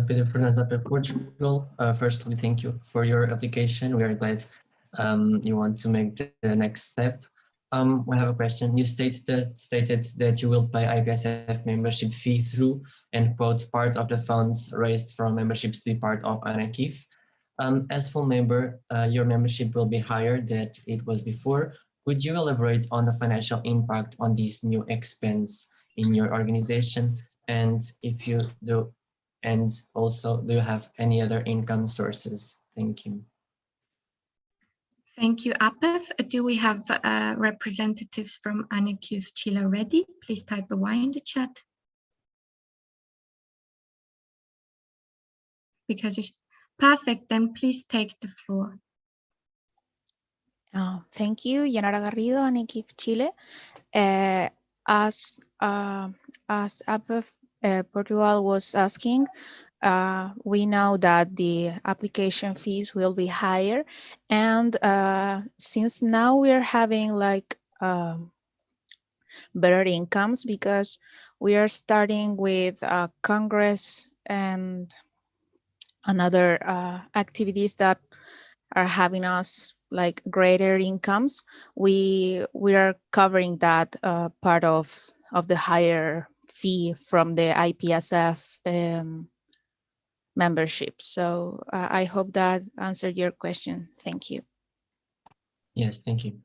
Peter Fernandes, IPF Portugal. Firstly, thank you for your application. We are glad you want to make the next step. We have a question. You stated that you will pay IPSF membership fee through and quote part of the funds raised from memberships to be part of ANAKIF. As full member, your membership will be higher than it was before. Could you elaborate on the financial impact on this new expense in your organization? And if you do, and also, do you have any other income sources? Thank you. Thank you, IPF. Do we have representatives from ANAKIF Chile ready? Please type a Y in the chat. Because you perfect, then please take the floor. Thank you, Yanara Garrido, ANAKIF Chile. As IPF Portugal was asking, we know that the application fees will be higher, and since now we're having like better incomes because we are starting with Congress and other activities that are having us like greater incomes, we are covering that part of the higher fee from the IPSF membership. So I hope that answered your question. Thank you. Yes, thank you.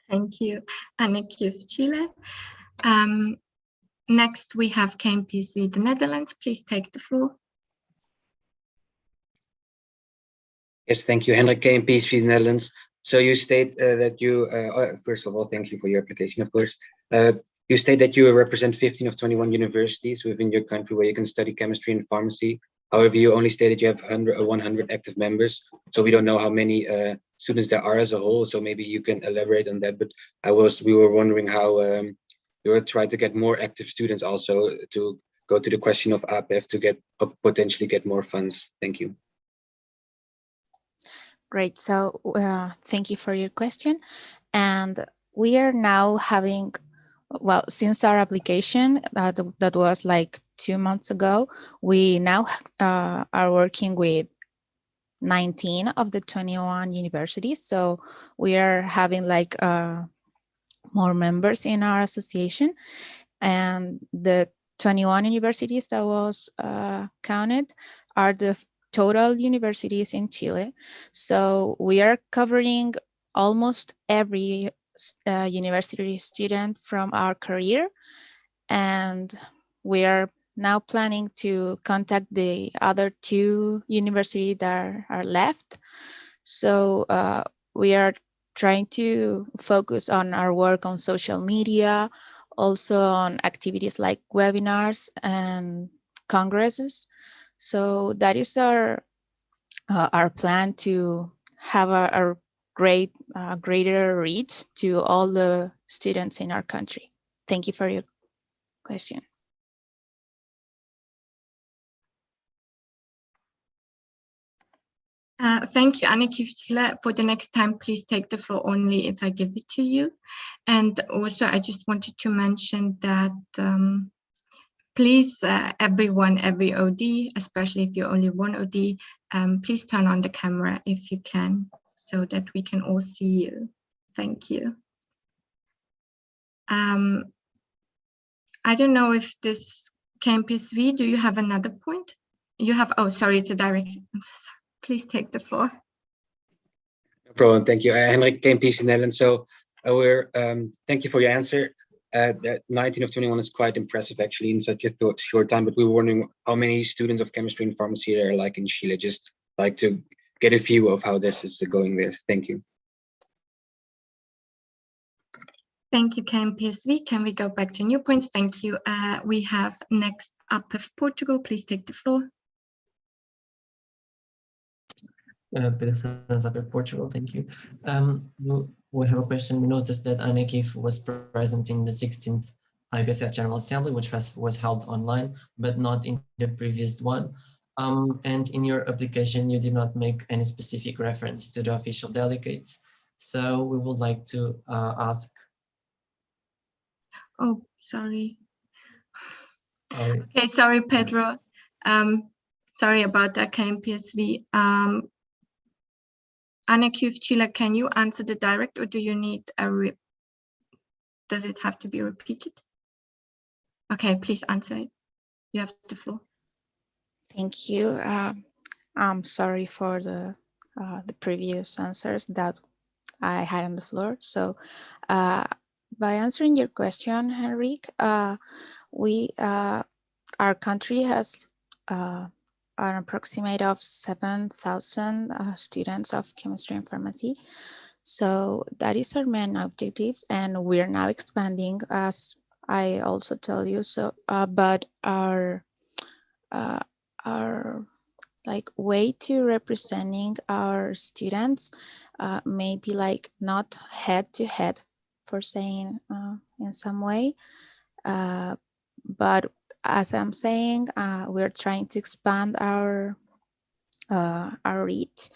Thank you, ANAKIF Chile. Next, we have KMPC, the Netherlands. Please take the floor. Yes, thank you, Hendrik KMPC, Netherlands. So you state that you, first of all, thank you for your application, of course. You state that you represent 15 of 21 universities within your country where you can study chemistry and pharmacy. However, you only stated you have 100 active members. So we don't know how many students there are as a whole. So maybe you can elaborate on that. But we were wondering how you will try to get more active students also to go to the question of APF to potentially get more funds. Thank you. Great. So thank you for your question. And we are now having, well, since our application that was like 2 months ago, we now are working with 19 of the 21 universities. So we are having like more members in our association, and the 21 universities that was counted are the total universities in Chile. So we are covering almost every university student from our career. and we are now planning to contact the other 2 universities that are left. So we are trying to focus on our work on social media, also on activities like webinars and congresses. So that is our plan to have a greater reach to all the students in our country. Thank you for your question. Thank you, Annika. For the next time, please take the floor only if I give it to you. And also, I just wanted to mention that please, everyone, every OD, especially if you're only one OD, please turn on the camera if you can, so that we can all see you. Thank you. I don't know if this Campus V, do you have another point? You have, oh, sorry, it's a direct, I'm so sorry. Please take the floor. No problem. Thank you. Henrik Campus in Netherlands. So thank you for your answer. That 19 of 21 is quite impressive actually in such a short time, but we were wondering how many students of chemistry and pharmacy there are like in Chile. Just like to get a view of how this is going there. Thank you. Thank you, KMPSV. Can we go back to new points? Thank you. We have next up of Portugal. Please take the floor. Peter Franz up of Portugal, thank you. We have a question. We noticed that Anekif was present in the 16th IPSF General Assembly, which was held online, but not in the previous one. And in your application, you did not make any specific reference to the official delegates. So we would like to ask. Oh, sorry. Sorry. Okay, sorry, Pedro. Sorry about that, KMPSV. Anekif Chile, can you answer the direct, or do you need does it have to be repeated? Okay, please answer it. You have the floor. Thank you. I'm sorry for the previous answers that I had on the floor. So by answering your question, Henrik, our country has an approximate of 7,000 students of chemistry and pharmacy. So that is our main objective, and we are now expanding, as I also tell you. So, but our like way to representing our students maybe like not head to head, for saying in some way, but as I'm saying, we're trying to expand our reach,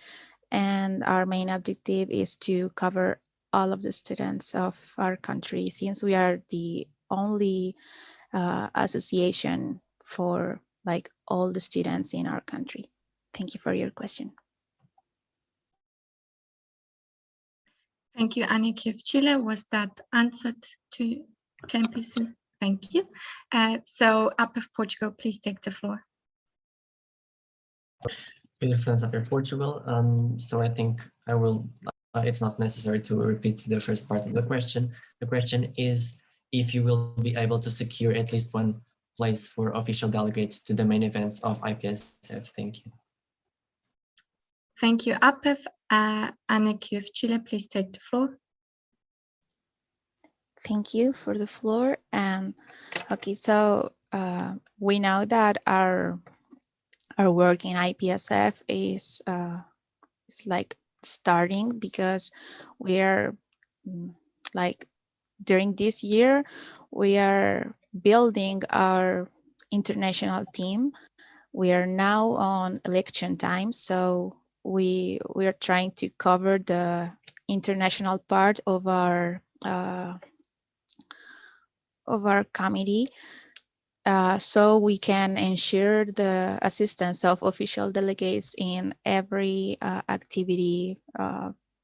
and our main objective is to cover all of the students of our country, since we are the only association for like all the students in our country. Thank you for your question. Thank you, Anekif Chile. Was that answered to Campus? Thank you. So up of Portugal, please take the floor. Peter Franz up of Portugal. So I think I will, it's not necessary to repeat the first part of the question. The question is if you will be able to secure at least one place for official delegates to the main events of IPSF. Thank you. Thank you, Apef. Anekif Chile, please take the floor. Thank you for the floor. And okay, so we know that our work in IPSF is like starting, because we are like during this year we are building our international team. We are now on election time, so we are trying to cover the international part of our committee, so we can ensure the assistance of official delegates in every activity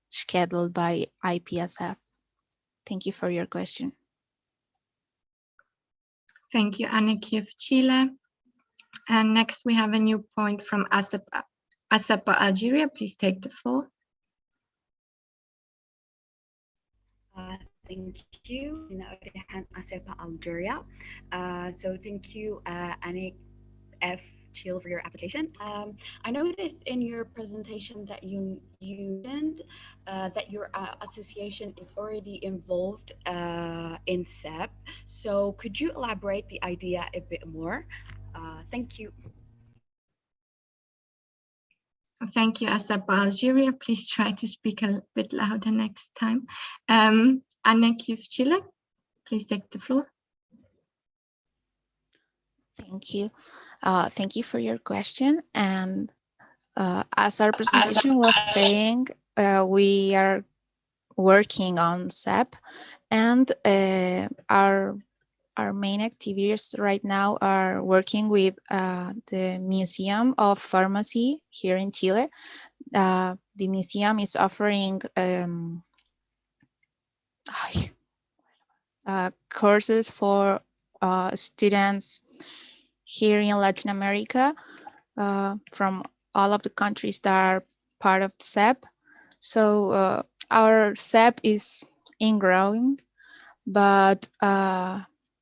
scheduled by IPSF. Thank you for your question. Thank you, Anekif Chile. And next we have a new point from ASEPA Algeria. Please take the floor. Thank you. Pinaulihan ASEP Algeria. So thank you, Anik F. Chill, for your application. I noticed in your presentation that you mentioned that your association is already involved in SEP. So could you elaborate the idea a bit more? Thank you. Thank you, Asapa Algeria. Please try to speak a bit louder next time. Anna Chile, please take the floor. Thank you. Thank you for your question. And as our presentation was saying, we are working on SEP, and our main activities right now are working with the Museum of Pharmacy here in Chile. The museum is offering courses for students here in Latin America from all of the countries that are part of SEP. So our SEP is in growing, but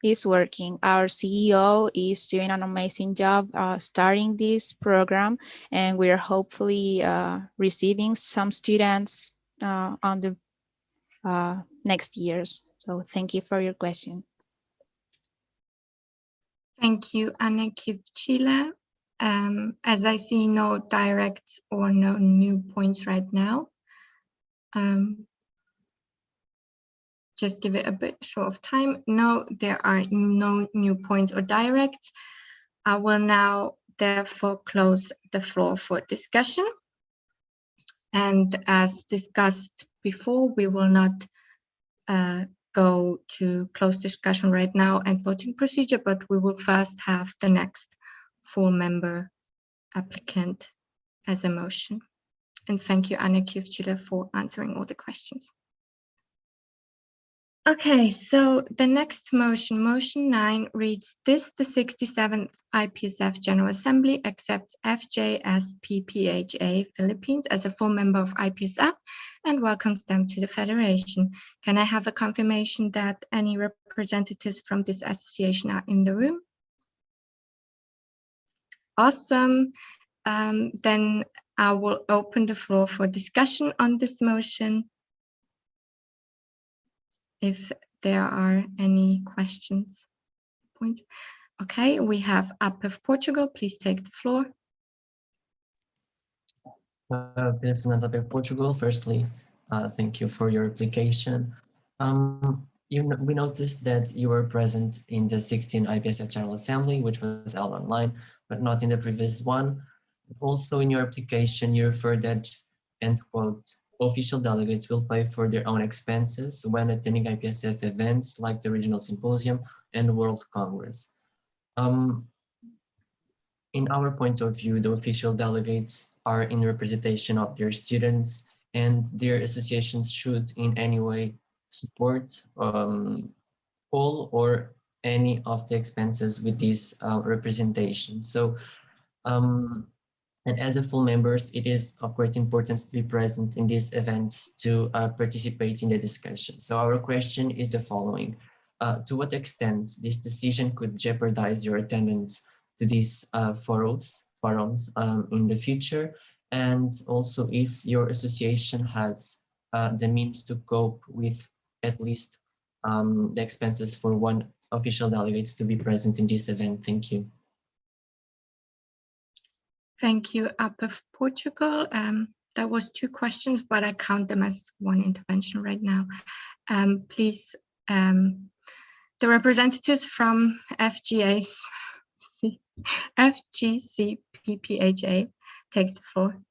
is working. Our CEO is doing an amazing job starting this program, and we are hopefully receiving some students on the next years. So thank you for your question. Thank you, Anna Chile. As I see no direct or no new points right now, just give it a bit short of time. No, there are no new points or directs. I will now therefore close the floor for discussion. And as discussed before, we will not go to close discussion right now and voting procedure, but we will first have the next full member applicant as a motion. And thank you, Anna Chile, for answering all the questions. Okay, so the next motion, motion 9, reads this: the 67th IPSF General Assembly accepts FJSPPHA Philippines as a full member of IPSF and welcomes them to the Federation. Can I have a confirmation that any representatives from this association are in the room? Awesome. Then I will open the floor for discussion on this motion. If there are any questions, points. Okay, we have IPF Portugal. Please take the floor. Portugal. Firstly, thank you for your application. We noticed that you were present in the 16th IPSF General Assembly, which was held online, but not in the previous one. Also, in your application, you referred that, end quote, official delegates will pay for their own expenses when attending IPSF events like the Regional Symposium and World Congress. In our point of view, the official delegates are in representation of their students, and their associations should in any way support all or any of the expenses with this representation. So, and as a full members, it is of great importance to be present in these events to participate in the discussion. So our question is the following: to what extent this decision could jeopardize your attendance to these forums in the future? And also if your association has the means to cope with at least the expenses for one official delegates to be present in this event. Thank you. Thank you, IPF Portugal. That was 2 questions, but I count them as one intervention right now. Please, the representatives from FGCPPHA, take the floor.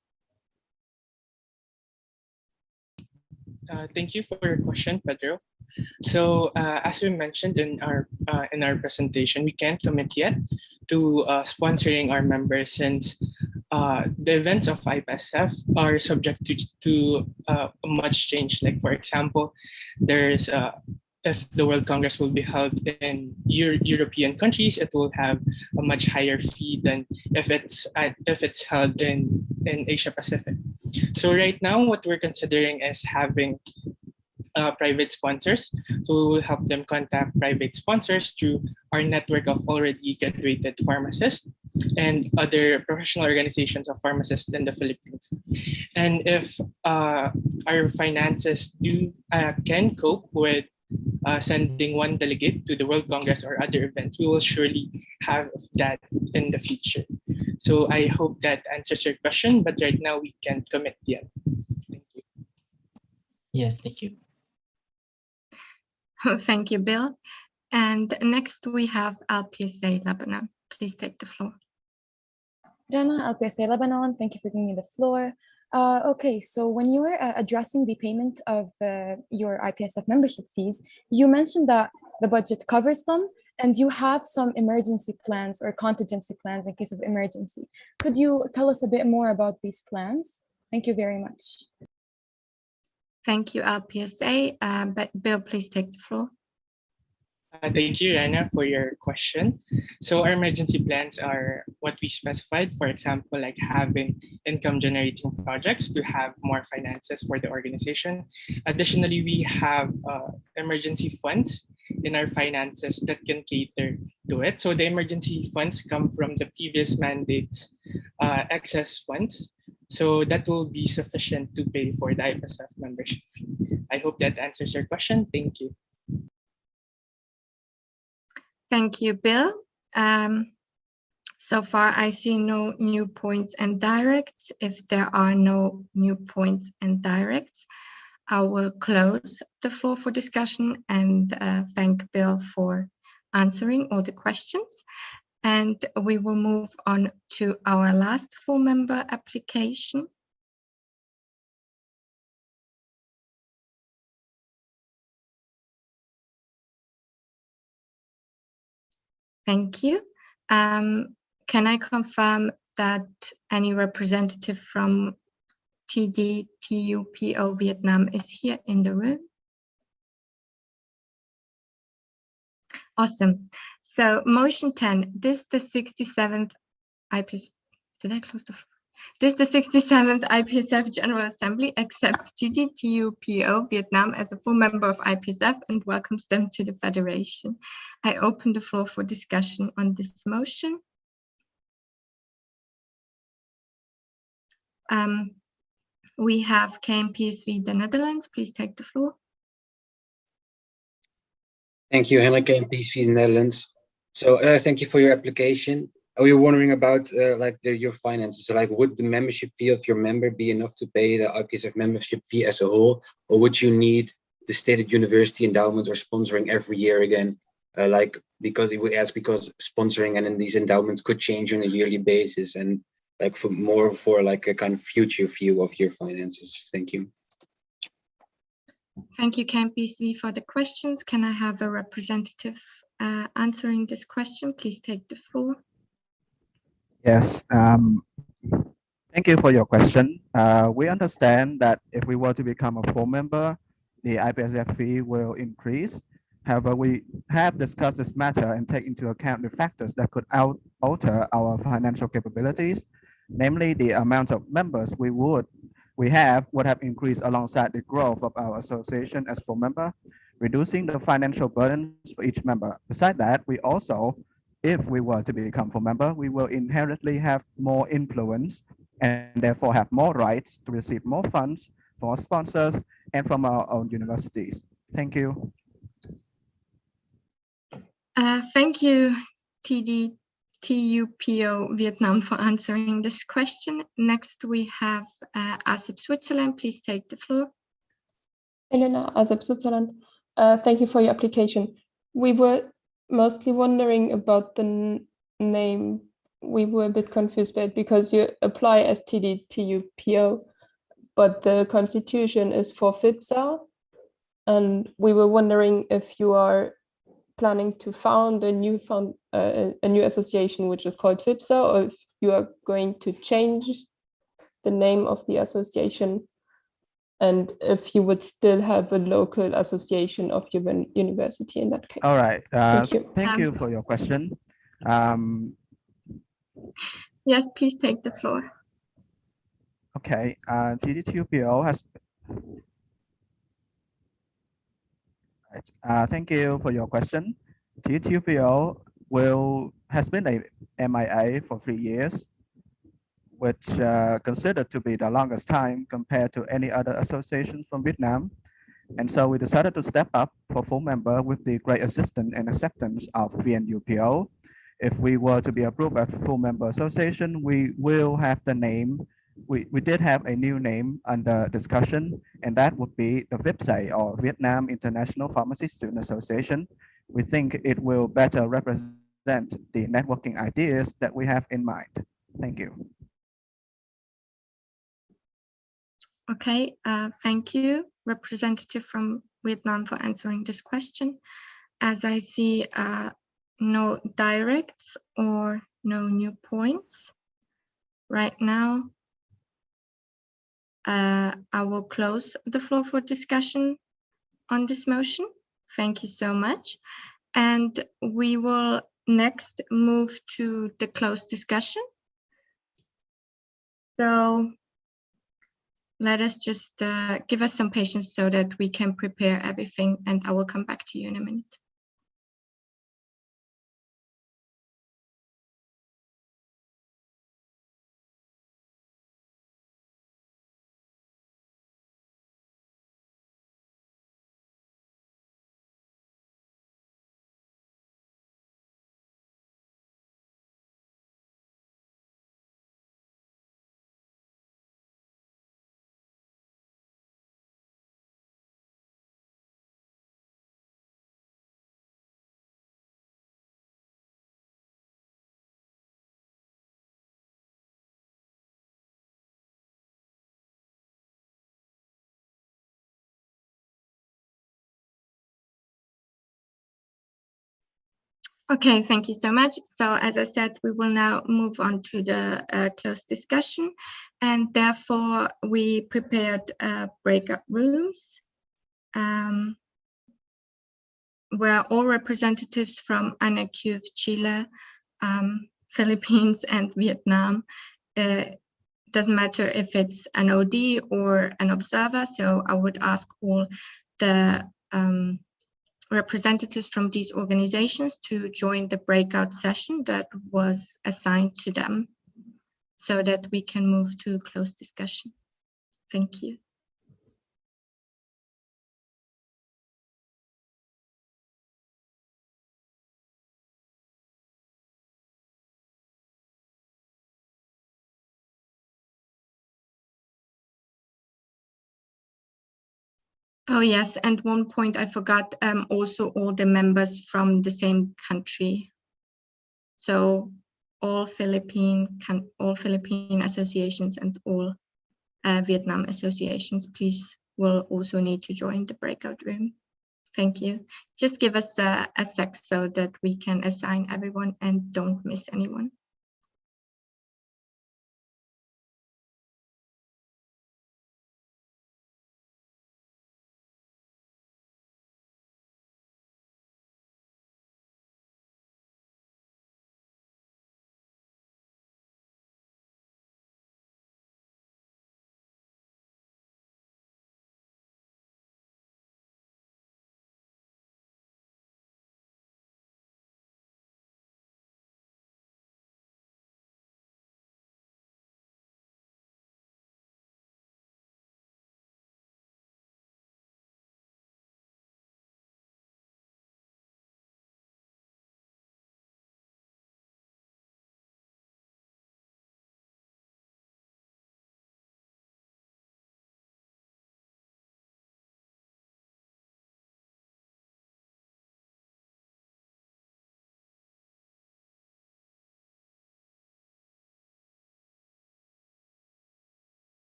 Thank you for your question, Pedro. So as we mentioned in our presentation, we can't commit yet to sponsoring our members since the events of IPSF are subject to much change. Like for example, there's if the World Congress will be held in European countries, it will have a much higher fee than if it's held in Asia Pacific. So right now, what we're considering is having private sponsors. So we will help them contact private sponsors through our network of already graduated pharmacists and other professional organizations of pharmacists in the Philippines. And if our finances can cope with sending one delegate to the World Congress or other events, we will surely have that in the future. So I hope that answers your question, but right now we can't commit yet. Thank you. Yes, thank you. Thank you, Bill. And next we have IPSA Lebanon. Please take the floor. Rana, IPSA Lebanon, thank you for giving me the floor. Okay, so when you were addressing the payment of your IPSF membership fees, you mentioned that the budget covers them and you have some emergency plans or contingency plans in case of emergency. Could you tell us a bit more about these plans? Thank you very much. Thank you, IPSA. But Bill, please take the floor. Thank you, Rana, for your question. So our emergency plans are what we specified, for example, like having income generating projects to have more finances for the organization. Additionally, we have emergency funds in our finances that can cater to it. So the emergency funds come from the previous mandate's excess funds. So that will be sufficient to pay for the IPSF membership fee. I hope that answers your question. Thank you. Thank you, Bill. So far, I see no new points and directs. If there are no new points and directs, I will close the floor for discussion and thank Bill for answering all the questions. And we will move on to our last full member application. Thank you. Can I confirm that any representative from TDTUPO Vietnam is here in the room? Awesome. So motion 10, this the 67th IPSF, did I close the floor? This the 67th IPSF General Assembly accepts TDTUPO Vietnam as a full member of IPSF and welcomes them to the Federation. I open the floor for discussion on this motion. We have KMPSV the Netherlands. Please take the floor. Thank you, Hannah, KMPSV Netherlands. So thank you for your application. We were wondering about your finances. So like, would the membership fee of your member be enough to pay the IPSF membership fee as a whole, or would you need the stated university endowments or sponsoring every year again? Because sponsoring and then these endowments could change on a yearly basis, and like for like a kind of future view of your finances. Thank you. Thank you, KMPSV, for the questions. Can I have a representative answering this question? Please take the floor. Yes, thank you for your question. We understand that if we were to become a full member, the IPSF fee will increase. However, we have discussed this matter and take into account the factors that could alter our financial capabilities, namely the amount of members we would have increased alongside the growth of our association as full member, reducing the financial burdens for each member. Besides that, we also, if we were to become full member, we will inherently have more influence and therefore have more rights to receive more funds from our sponsors and from our own universities. Thank you. Thank you, TDTUPO Vietnam, for answering this question. Next, we have ASIP Switzerland. Please take the floor. Elena, ASIP Switzerland. Thank you for your application. We were mostly wondering about the name. We were a bit confused by it because you apply as TDTUPO, but the constitution is for FIPSA. And we were wondering if you are planning to found a new association which is called FIPSA, or if you are going to change the name of the association, and if you would still have a local association of your university in that case. All right. Thank you. For your question. Yes, please take the floor. Okay. TDTUPO has. Right. Thank you for your question. TTPO has been a MIA for 3 years, which considered to be the longest time compared to any other association from Vietnam. And so we decided to step up for full member with the great assistance and acceptance of VNUPO. If we were to be approved as full member association, we will have the name. We did have a new name under discussion, and that would be the VIPSA, or Vietnam International Pharmacy Student Association. We think it will better represent the networking ideas that we have in mind. Thank you. Okay, thank you, representative from Vietnam, for answering this question. As I see no directs or no new points right now, I will close the floor for discussion on this motion. Thank you so much. And we will next move to the closed discussion. So let us just give us some patience so that we can prepare everything, and I will come back to you in a minute. Okay, thank you so much. So as I said, we will now move on to the closed discussion, and therefore we prepared breakout rooms where all representatives from ANAQ, Chile, Philippines, and Vietnam, doesn't matter if it's an OD or an observer. So I would ask all the representatives from these organizations to join the breakout session that was assigned to them so that we can move to closed discussion. Thank you. Oh yes, and one point I forgot, also all the members from the same country. So all Philippine associations and all Vietnam associations, please will also need to join the breakout room. Thank you. Just give us a sec so that we can assign everyone and don't miss anyone.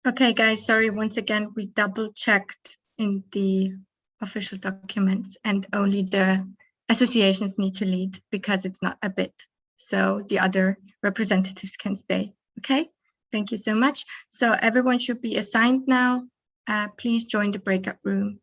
Okay, guys, sorry, once again, we double checked in the official documents and only the associations need to lead because it's not a bid. So the other representatives can stay, okay? Thank you so much. So everyone should be assigned now. Please join the breakout room.